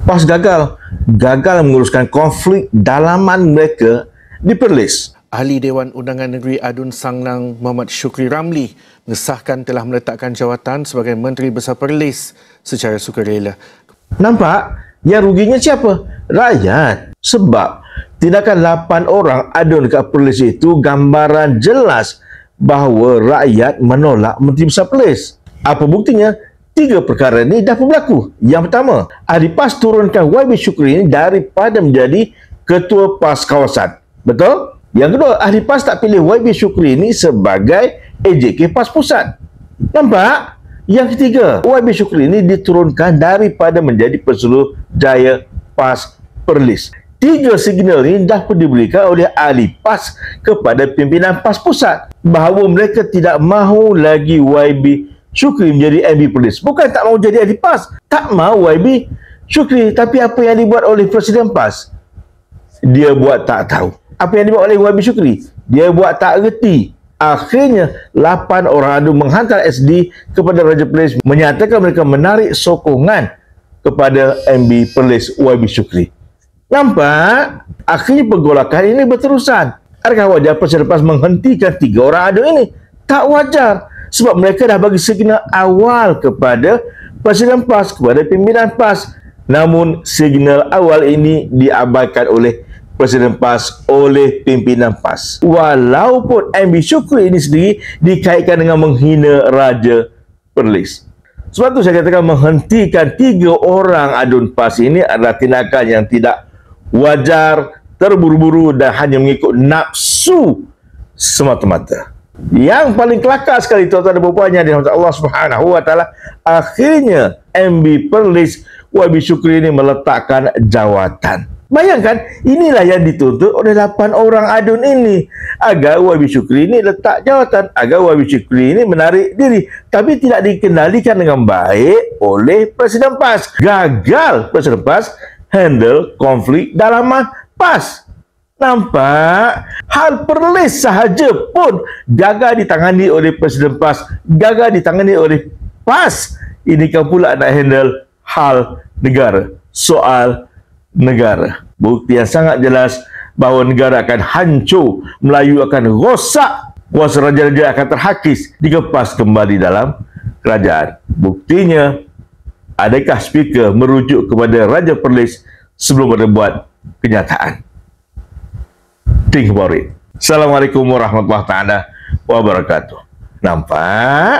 PAS gagal menguruskan konflik dalaman mereka di Perlis. Ahli Dewan Undangan Negeri Adun Sangnang Muhammad Shukri Ramli mengesahkan telah meletakkan jawatan sebagai Menteri Besar Perlis secara sukarela. Nampak? Yang ruginya siapa? Rakyat. Sebab tindakan 8 orang adun dekat Perlis itu gambaran jelas bahawa rakyat menolak Menteri Besar Perlis. Apa buktinya? 3 perkara ini dah berlaku. Yang pertama, ahli PAS turunkan YB Shukri ini daripada menjadi Ketua PAS Kawasan. Betul? Yang kedua, ahli PAS tak pilih YB Shukri ini sebagai AJK PAS Pusat. Nampak? Yang ketiga, YB Shukri ini diturunkan daripada menjadi Pesuruh Jaya PAS Perlis. 3 signal ini dah pun diberikan oleh ahli PAS kepada pimpinan PAS Pusat bahawa mereka tidak mahu lagi YB Shukri menjadi MB Perlis. Bukan tak mahu jadi ahli PAS, tak mahu YB Shukri. Tapi apa yang dibuat oleh Presiden PAS, dia buat tak tahu. Apa yang dibuat oleh YB Shukri, dia buat tak reti. Akhirnya 8 orang adun menghantar SD kepada Raja Perlis menyatakan mereka menarik sokongan kepada MB Perlis YB Shukri. Nampak? Akhirnya pergolakan ini berterusan. Adakah wajar Presiden PAS menghentikan 3 orang adun ini? Tak wajar. Sebab mereka dah bagi signal awal kepada Presiden PAS, kepada pimpinan PAS. Namun signal awal ini diabaikan oleh Presiden PAS, oleh pimpinan PAS. Walaupun MB Shukri ini sendiri dikaitkan dengan menghina Raja Perlis. Sebab itu saya katakan menghentikan 3 orang adun PAS ini adalah tindakan yang tidak wajar, terburu-buru dan hanya mengikut nafsu semata-mata. Yang paling kelakar sekali tuan-tuan dan puan-puan yang dirahmati Allah Subhanahu wa taala, akhirnya MB Perlis YB Shukri ini meletakkan jawatan. Bayangkan, inilah yang dituntut oleh 8 orang adun ini, agar YB Shukri ini letak jawatan, agar YB Shukri ini menarik diri. Tapi tidak dikendalikan dengan baik oleh Presiden PAS. Gagal Presiden PAS handle konflik dalaman PAS. Nampak? Hal Perlis sahaja pun gagal ditangani oleh Presiden PAS, gagal ditangani oleh PAS. Ini kan pula nak handle hal negara, soal negara. Bukti yang sangat jelas bahawa negara akan hancur, Melayu akan rosak, kuasa raja-raja akan terhakis jika PAS kembali dalam kerajaan. Buktinya, adakah speaker merujuk kepada Raja Perlis sebelum berbuat kenyataan? Think about it. Assalamualaikum warahmatullahi wabarakatuh. Nampak?